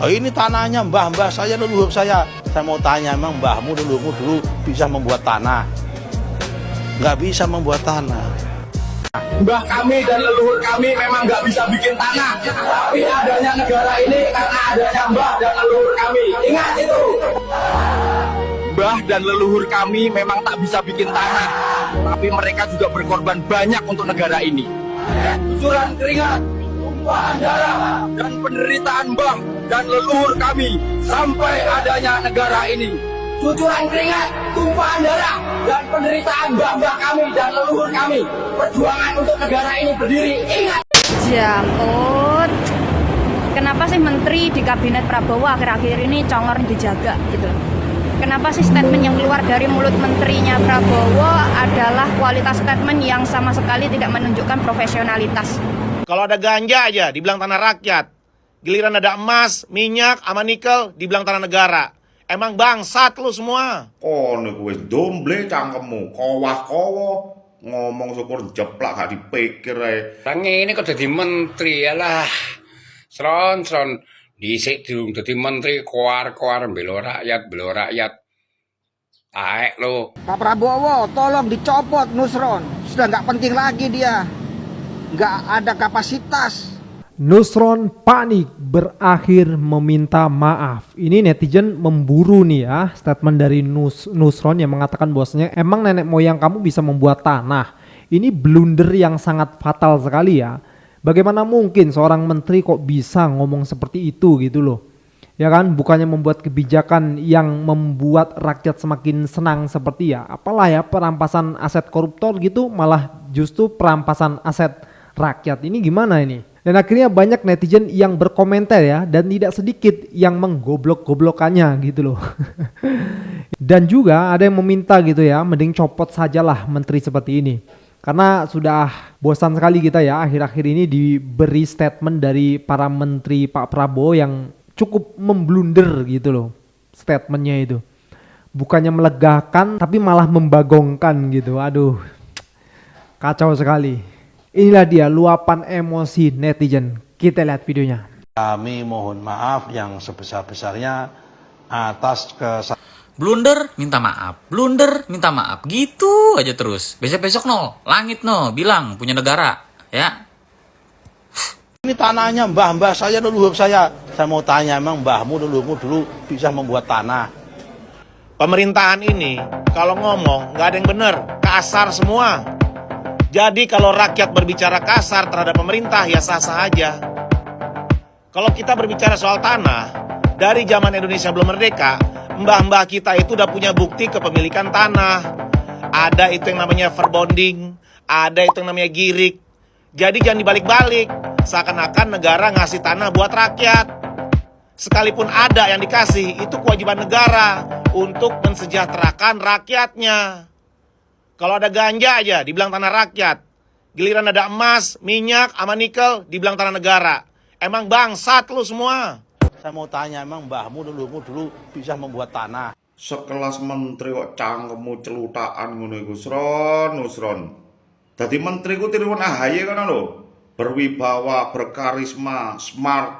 Oh, ini tanahnya mbah saya, leluhur saya. Saya mau tanya, emang mbahmu leluhurmu dulu bisa membuat tanah? Nggak bisa membuat tanah. Mbah kami dan leluhur kami memang nggak bisa bikin tanah, tapi adanya negara ini karena adanya mbah dan leluhur kami. Ingat itu. Mbah dan leluhur kami memang tak bisa bikin tanah, tapi mereka juga berkorban banyak untuk negara ini. Kucuran keringat, tumpahan darah, dan penderitaan mbah dan leluhur kami sampai adanya negara ini. Cucuran keringat, tumpahan darah, dan penderitaan mbah-mbah kami dan leluhur kami. Perjuangan untuk negara ini berdiri. Ingat. Jamur. Kenapa sih menteri di kabinet Prabowo akhir-akhir ini congor dijaga gitu? Kenapa sih statement yang keluar dari mulut menterinya Prabowo adalah kualitas statement yang sama sekali tidak menunjukkan profesionalitas? Kalau ada ganja aja dibilang tanah rakyat. Giliran ada emas, minyak, sama nikel dibilang tanah negara. Emang bangsat lu semua. Kono wis domble cangkemmu, kowah-kowo ngomong syukur jeplak gak dipikir ae. Lang ini kok jadi menteri yalah. Sron dhisik durung dadi menteri koar-koar belo rakyat. Taek lo. Pak Prabowo, tolong dicopot Nusron. Sudah nggak penting lagi dia. Nggak ada kapasitas. Nusron panik berakhir meminta maaf. Ini netizen memburu nih ya statement dari Nusron yang mengatakan bahwasanya emang nenek moyang kamu bisa membuat tanah. Ini blunder yang sangat fatal sekali ya. Bagaimana mungkin seorang menteri kok bisa ngomong seperti itu gitu loh. Ya kan, bukannya membuat kebijakan yang membuat rakyat semakin senang seperti ya apalah ya perampasan aset koruptor gitu, malah justru perampasan aset rakyat. Ini gimana ini? Dan akhirnya banyak netizen yang berkomentar ya, dan tidak sedikit yang menggoblok-goblokannya gitu loh. Dan juga ada yang meminta gitu ya, mending copot sajalah menteri seperti ini. Karena sudah bosan sekali kita ya akhir-akhir ini diberi statement dari para menteri Pak Prabowo yang cukup memblunder gitu loh statementnya itu. Bukannya melegakan tapi malah membagongkan gitu. Aduh, kacau sekali. Inilah dia luapan emosi netizen. Kita lihat videonya. Kami mohon maaf yang sebesar-besarnya atas kesalahan. Blunder minta maaf gitu aja terus. Besok no langit no bilang punya negara ya. Ini tanahnya mbah saya, leluhur saya. Saya mau tanya, emang mbahmu leluhurmu dulu bisa membuat tanah? Pemerintahan ini kalau ngomong nggak ada yang bener, kasar semua. Jadi kalau rakyat berbicara kasar terhadap pemerintah ya sah-sah aja. Kalau kita berbicara soal tanah, dari zaman Indonesia belum merdeka, mbah-mbah kita itu udah punya bukti kepemilikan tanah. Ada itu yang namanya verbonding, ada itu yang namanya girik. Jadi jangan dibalik-balik, seakan-akan negara ngasih tanah buat rakyat. Sekalipun ada yang dikasih, itu kewajiban negara untuk mensejahterakan rakyatnya. Kalau ada ganja aja dibilang tanah rakyat. Giliran ada emas, minyak, sama nikel dibilang tanah negara. Emang bangsat lu semua. Saya mau tanya, emang mbahmu leluhurmu dulu bisa membuat tanah? Sekelas menteri kok cangkemmu celutaan ngono iku, Nusron. Dadi menteri ku tiruan AHY kan lho. Berwibawa, berkarisma, smart,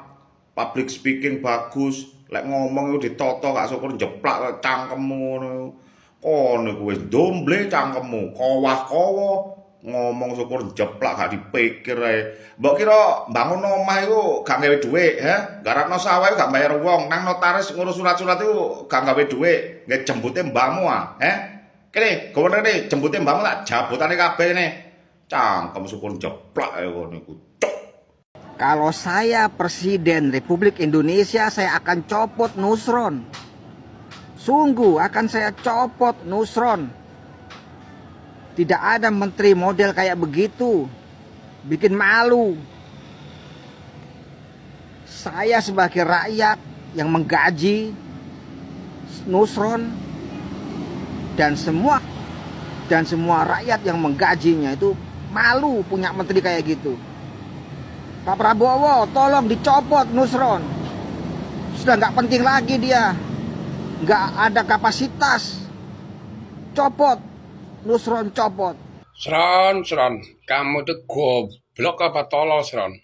public speaking bagus. Lek ngomong iku ditoto gak syukur jeplak cangkemmu ngono. Kono wis domble cangkemmu, kowah-kowo ngomong syukur jeplak gak dipikir ae. Mbok kira bangun omah iku gak gawe dhuwit, Garapno sawah iku gak bayar wong, nang notaris ngurus surat-surat iku gak gawe dhuwit, nggih jembute mbahmu Kene, gowo rene jembute mbahmu tak jabutane kabeh kene. Cangkem syukur jeplak ae ngono iku. Kalau saya Presiden Republik Indonesia, saya akan copot Nusron. Sungguh akan saya copot Nusron. Tidak ada menteri model kayak begitu. Bikin malu. Saya sebagai rakyat yang menggaji Nusron dan semua rakyat yang menggajinya itu malu punya menteri kayak gitu. Pak Prabowo, tolong dicopot Nusron. Sudah nggak penting lagi dia. Nggak ada kapasitas. Copot Nusron, copot. Sron, kamu tuh goblok apa tolol, Sron?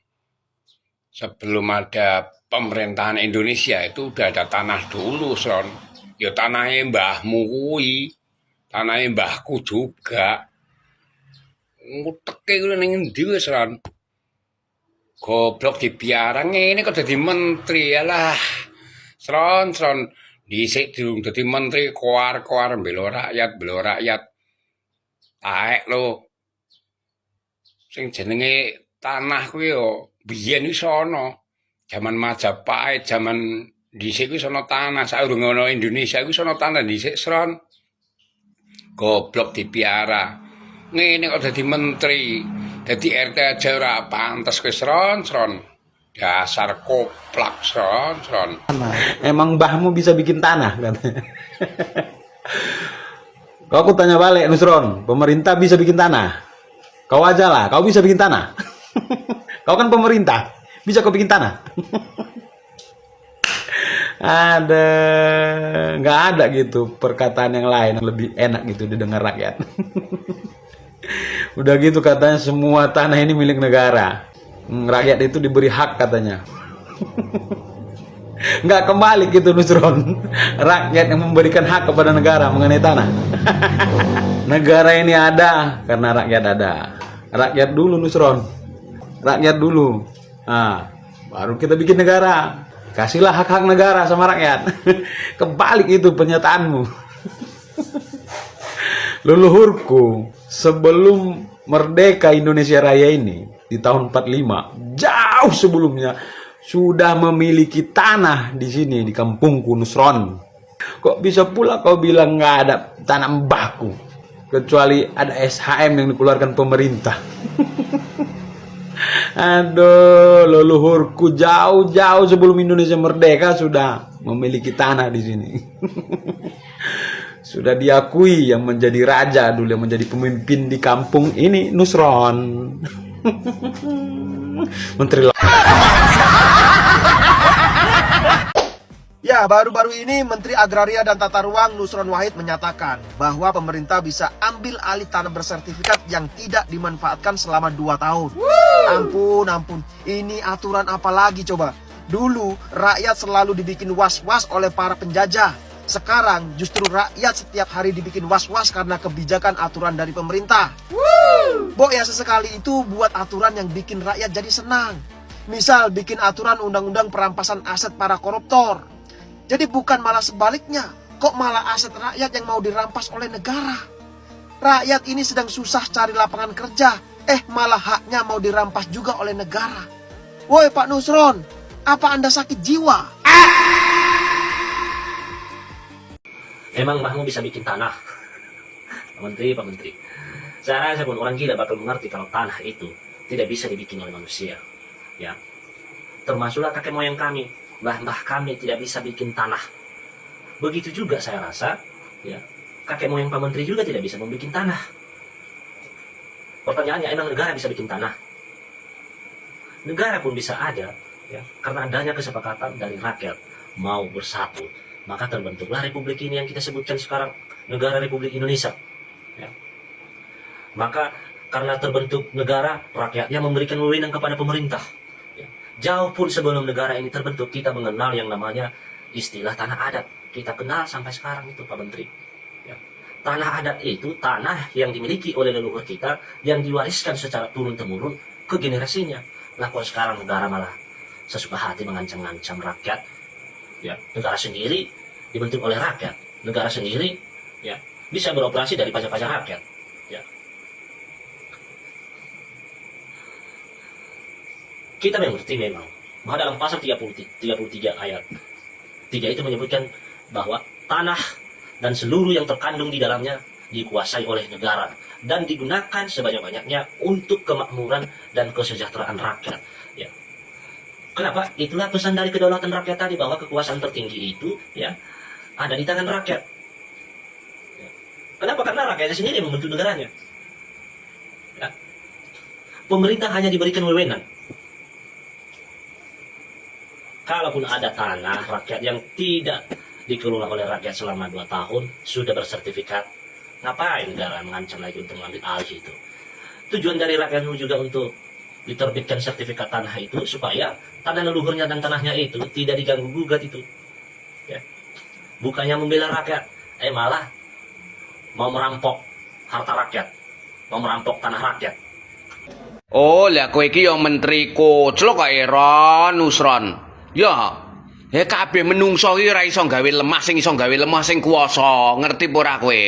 Sebelum ada pemerintahan Indonesia itu udah ada tanah dulu, Son. Ya tanahnya mbahmu kuwi, tanahnya mbahku juga. Nguteke kuwi ning endi wis, Son? Goblok dipiara ngene kok dadi menteri. Alah. Son, dhisik durung dadi menteri koar-koar bela rakyat. Taek lo. Sing jenenge tanah kuwi yo biyen wis ana. Zaman Majapahit, zaman dhisik wis ana tanah, saurung ana Indonesia wis ana tanah dhisik, Sron. Goblok dipiara. Ngene kok dadi menteri. Dadi RT aja ora pantes kowe, Sron. Dasar koplak, Sron. Emang mbahmu bisa bikin tanah katanya. Kau aku tanya balik, Nusron, pemerintah bisa bikin tanah? Kau aja lah, kau bisa bikin tanah? Kau kan pemerintah, bisa kau bikin tanah? Nggak ada gitu perkataan yang lain yang lebih enak gitu didengar rakyat. Udah gitu katanya semua tanah ini milik negara. Rakyat itu diberi hak katanya. Nggak kembali gitu, Nusron. Rakyat yang memberikan hak kepada negara mengenai tanah. Negara ini ada karena rakyat ada. Rakyat dulu, Nusron. Rakyat dulu. Nah, baru kita bikin negara. Kasihlah hak-hak negara sama rakyat. Kebalik itu pernyataanmu. Leluhurku sebelum merdeka Indonesia Raya ini di tahun 45, jauh sebelumnya sudah memiliki tanah di sini di kampungku, Nusron. Kok bisa pula kau bilang nggak ada tanah mbahku, kecuali ada SHM yang dikeluarkan pemerintah. Aduh, leluhurku jauh-jauh sebelum Indonesia merdeka sudah memiliki tanah di sini. Sudah diakui yang menjadi raja dulu, yang menjadi pemimpin di kampung ini, Nusron. Menteri. Ya, baru-baru ini Menteri Agraria dan Tata Ruang Nusron Wahid menyatakan bahwa pemerintah bisa ambil alih tanah bersertifikat yang tidak dimanfaatkan selama 2 tahun. Ampun, ini aturan apa lagi coba? Dulu rakyat selalu dibikin was-was oleh para penjajah. Sekarang justru rakyat setiap hari dibikin was-was karena kebijakan aturan dari pemerintah. Bo ya sesekali itu buat aturan yang bikin rakyat jadi senang. Misal bikin aturan undang-undang perampasan aset para koruptor. Jadi bukan malah sebaliknya, kok malah aset rakyat yang mau dirampas oleh negara. Rakyat ini sedang susah cari lapangan kerja, malah haknya mau dirampas juga oleh negara. Woi Pak Nusron, apa Anda sakit jiwa? Emang mbahmu bisa bikin tanah? Pak Menteri. Saya rasa pun orang gila bakal mengerti kalau tanah itu tidak bisa dibikin oleh manusia. Ya, termasuklah kakek moyang kami. Mbah kami tidak bisa bikin tanah. Begitu juga saya rasa, ya, kakek moyang Pak Menteri juga tidak bisa membuat tanah. Pertanyaannya, emang negara bisa bikin tanah? Negara pun bisa ada, ya, karena adanya kesepakatan dari rakyat mau bersatu. Maka terbentuklah republik ini yang kita sebutkan sekarang, negara Republik Indonesia. Ya. Maka karena terbentuk negara, rakyatnya memberikan wewenang kepada pemerintah. Jauh pun sebelum negara ini terbentuk, kita mengenal yang namanya istilah tanah adat. Kita kenal sampai sekarang itu, Pak Menteri. Ya. Tanah adat itu tanah yang dimiliki oleh leluhur kita, yang diwariskan secara turun-temurun ke generasinya. Lah kok sekarang negara malah sesuka hati mengancam-ngancam rakyat. Ya. Negara sendiri dibentuk oleh rakyat. Negara sendiri, ya, bisa beroperasi dari pajak-pajak rakyat. Ya. Kita mengerti memang bahwa dalam pasal 33 ayat 3 itu menyebutkan bahwa tanah dan seluruh yang terkandung di dalamnya dikuasai oleh negara dan digunakan sebanyak-banyaknya untuk kemakmuran dan kesejahteraan rakyat. Ya. Kenapa? Itulah pesan dari kedaulatan rakyat tadi, bahwa kekuasaan tertinggi itu, ya, ada di tangan rakyat. Ya. Kenapa? Karena rakyatnya sendiri yang membentuk negaranya. Ya. Pemerintah hanya diberikan wewenang. Kalaupun ada tanah rakyat yang tidak dikelola oleh rakyat selama 2 tahun, sudah bersertifikat, ngapain negara mengancam lagi untuk mengambil alih itu? Tujuan dari rakyat juga untuk diterbitkan sertifikat tanah itu supaya tanah leluhurnya dan tanahnya itu tidak diganggu gugat itu. Ya. Bukannya membela rakyat, malah mau merampok harta rakyat, mau merampok tanah rakyat. Oh, lah kowe iki yo menteri koclok kae Ron Nusron. Ya. Kabeh menungso iki ora iso gawe lemah, sing iso gawe lemah sing kuwasa. Ngerti apa ora kowe?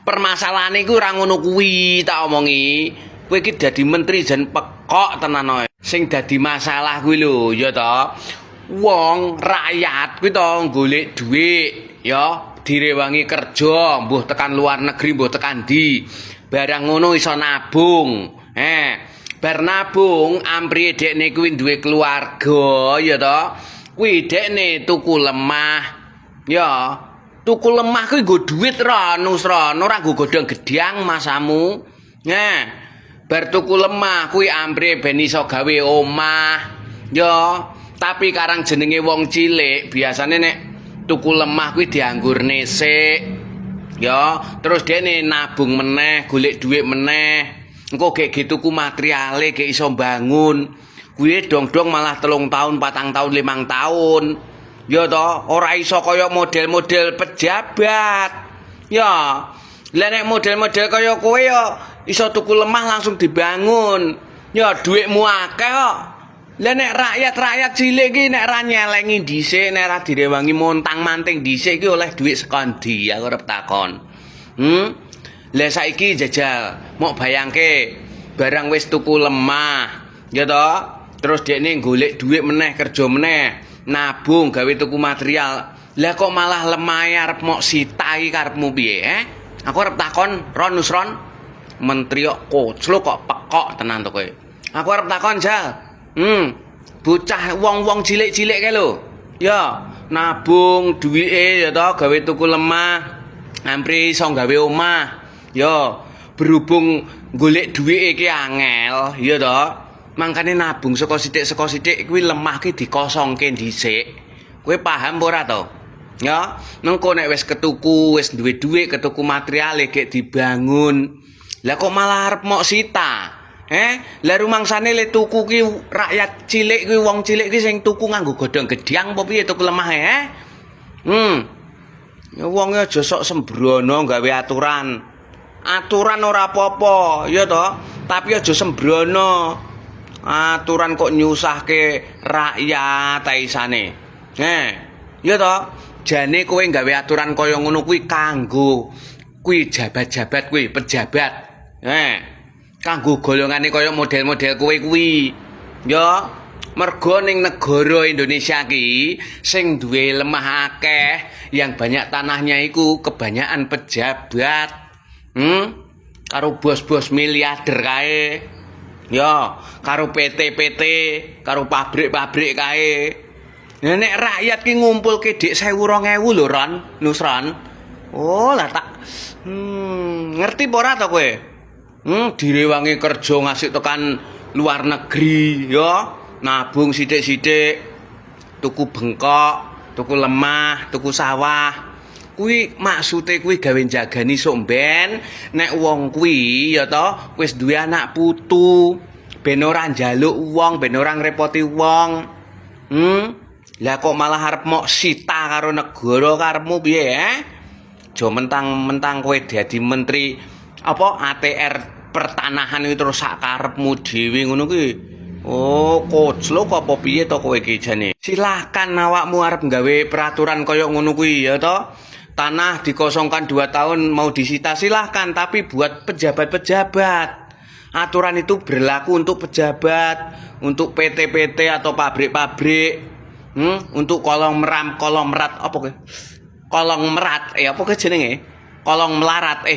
Permasalahane iku ora ngono kuwi tak omongi. Kowe iki dadi menteri jan pekok tenan ae. Sing dadi masalah kuwi lho, ya ta. Wong rakyat kuwi to golek dhuwit, ya, direwangi kerja, mbuh tekan luar negeri, mbuh tekan ndi. Barang ngono iso nabung. Bar nabung ampriye dekne kuwi duwe keluarga, ya to. Kuwi dekne tuku lemah. Ya, tuku lemah kuwi nggo dhuwit Ron Nusron, ora nggo godhong gedang masamu. Bar tuku lemah kuwi ampriye ben iso gawe omah. Ya, tapi karang jenenge wong cilik biasane nek tuku lemah kuwi dianggur nesik. Ya, terus dekne nabung meneh, golek dhuwit meneh. Engko gek tuku materiale gek iso bangun. Kuwi dong-dong malah 3 tahun, 4 tahun, 5 tahun. Ya toh, ora iso kaya model-model pejabat. Ya. Lah nek model-model kaya kowe ya iso tuku lemah langsung dibangun. Ya dhuwitmu akeh kok. Lah nek rakyat cilik iki nek ra nyelengi dhisik, nek ra direwangi montang-manting dhisik iki oleh dhuwit saka ndi aku arep takon. Lah saiki jajal, mok bayangke barang wis tuku lemah, ya toh. Terus dekne golek dhuwit meneh, kerja meneh, nabung gawe tuku material. Lah kok malah lemah arep mok sitai karepmu piye, Aku arep takon Ron Nusron, menteri kok koclok kok pekok tenan to kowe. Aku arep takon Jal. Bocah wong-wong cilik-cilik kae lho. Ya, nabung duwike ya toh gawe tuku lemah. Ampri iso gawe omah. Ya, berhubung golek dhuwit iki angel, ya toh. Mangkane nabung saka sithik kuwi lemah ki dikosongke dhisik. Kowe paham apa ora to? Ya, mengko nek wis ketuku, wis duwe dhuwit, ketuku materiale gek dibangun. Lah kok malah arep mok sita? Lah rumangsane le tuku ki rakyat cilik kuwi, wong cilik ki sing tuku nganggo godhong gedang apa piye tuku lemah Ya wong aja sok sembrono gawe aturan. Aturan ora apa-apa, ya toh, tapi aja sembrono. Aturan kok nyusahke rakyat aisane. Ya toh, jane kowe gawe aturan kaya ngono kuwi kanggo kuwi jabat-jabat kuwi, pejabat. Kanggo golongane kaya model-model kowe kuwi. Ya, mergo ning negara Indonesia ki sing duwe lemah akeh, yang banyak tanahnya iku kebanyakan pejabat. Karo bos-bos miliarder kae. Ya, karo PT-PT, karo pabrik-pabrik kae. Nek rakyat ki ngumpulke dik 1.000 2.000 lho Ron Nusron. Oh, lah tak ngerti apa ora to kowe? Direwangi kerja ngasih tekan luar negeri, ya. Nabung sithik-sithik, tuku bengkok, tuku lemah, tuku sawah. Kuwi maksude kuwi gawe jagani sok ben nek wong kuwi ya to wis duwe anak putu, ben ora njaluk wong, ben ora ngrepoti wong. Lah kok malah arep mok sita karo negara karepmu piye, Jo mentang-mentang kowe dadi menteri apa ATR pertanahan itu terus sak karepmu dhewe ngono kuwi. Oh, koclok apa piye to kowe iki jane? Silakan awakmu arep gawe peraturan kaya ngono kuwi ya to. Tanah dikosongkan 2 tahun mau disita silahkan, tapi buat pejabat-pejabat. Aturan itu berlaku untuk pejabat, untuk PT-PT atau pabrik-pabrik, untuk kolong merat apa ke? Kolong merat, apa ke jenenge? Kolong melarat,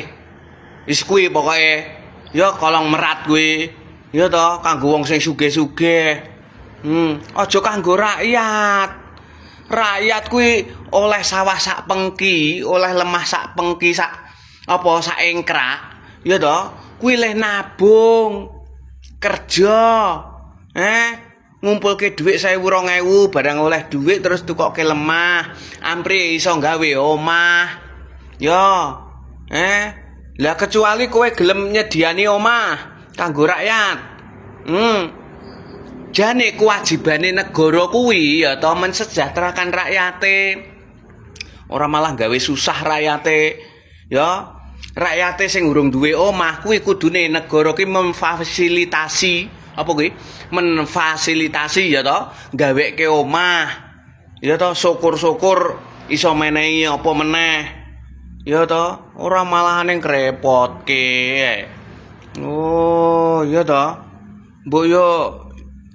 wis kuwi pokoke. Ya kolong merat kuwi. Ya toh, kanggo wong sing sugih-sugih. Aja kanggo rakyat. Rakyat kuwi oleh sawah sak pengki, oleh lemah sak pengki, sak engkrak, ya toh, kuwi leh nabung, kerja, ngumpulke dhuwit 1.000 2.000 barang oleh dhuwit terus tukokke lemah, ampri iso gawe omah. Ya, lah kecuali kowe gelem nyediani omah kanggo rakyat. Jane kewajibane negara kuwi ya to mensejahterakan rakyate. Ora malah gawe susah rakyate. Ya, rakyate sing urung duwe omah kuwi kudune negara ki memfasilitasi apa kuwi? Menfasilitasi ya to, gaweke omah. Ya to, syukur-syukur iso menehi apa meneh. Ya to, ora malah ning krepotke. Oh, ya to. Mbok yo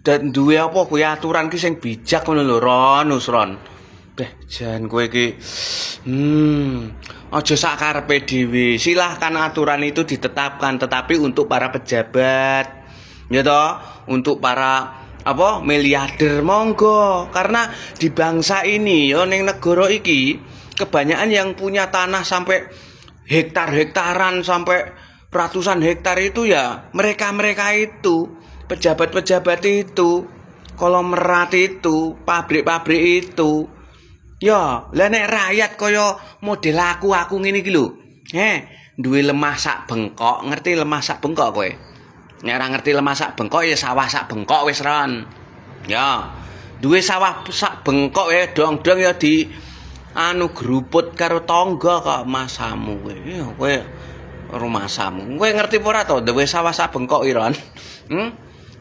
dan duwe apa kuwi aturan ki sing bijak ngono lho Ron, Nusron. Jan kowe iki aja sakarepe dhewe. Silahkan aturan itu ditetapkan, tetapi untuk para pejabat. Ya toh, untuk para apa miliarder monggo. Karena di bangsa ini yo ning negara iki kebanyakan yang punya tanah sampai hektar-hektaran sampai ratusan hektar itu ya mereka-mereka itu, pejabat-pejabat itu, konglomerat itu, pabrik-pabrik itu. Ya, lah nek rakyat kaya model aku ngene iki lho. Duwe lemah sak bengkok, ngerti lemah sak bengkok kowe? Nek ora ngerti lemah sak bengkok ya sawah sak bengkok wis Ron. Ya, duwe sawah sak bengkok ya dong-dong ya di gruput karo tangga kok masamu kowe. Ya kowe rumasamu. Kowe ngerti apa ora to duwe sawah sak bengkok iki Ron?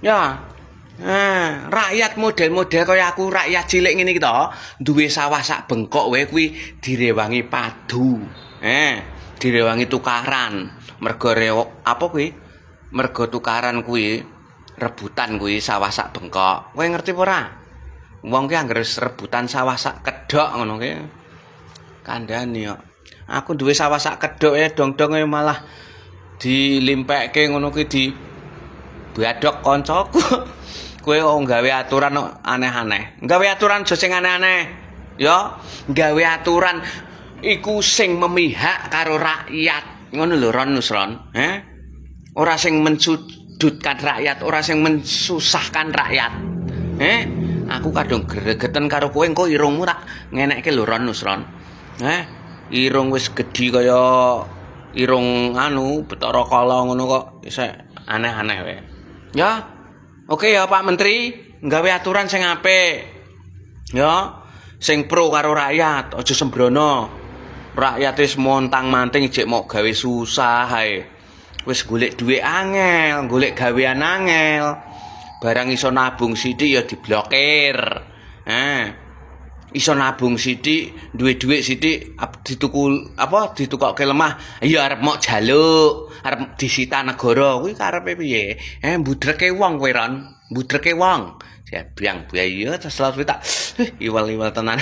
Ya. Rakyat model-model kaya aku rakyat cilik ngene iki to, duwe sawah sak bengkok wae kuwi direwangi padu. Direwangi tukaran. Mergo apa kuwi? Mergo tukaran kuwi rebutan kuwi sawah sak bengkok. Kowe ngerti apa ora? Wong ki anggere rebutan sawah sak kedhok ngono ki. Kandhane yo. Aku duwe sawah sak kedhok dong-dong malah dilimpekke ngono ki di badok koncoku. Kowe nggawe aturan aneh-aneh. Nggawe aturan aja sing aneh-aneh. Ya, nggawe aturan iku sing memihak karo rakyat. Ngono lho Ron Nusron, Ora sing mensudutkan rakyat, ora sing mensusahkan rakyat. Aku kadung gregeten karo kowe engko irungmu tak ngenekke lho Ron Nusron. Irung wis gedhi kaya irung Bathara Kala ngono kok isih aneh-aneh wae. Ya. Oke ya Pak Menteri, nggawe aturan sing apik. Ya, sing pro karo rakyat, aja sembrono. Rakyat wis montang-manting jek mau gawe susah ae. Wis golek dhuwit angel, golek gawean angel. Barang iso nabung sithik ya diblokir. Iso nabung sithik, duwe dhuwit sithik ditukokke lemah, ya arep mok jaluk, arep disita negara kuwi karepe piye? Mbudreke wong kowe Ron, mbudreke wong. Biang biaya terus tak iwal-iwal tenan.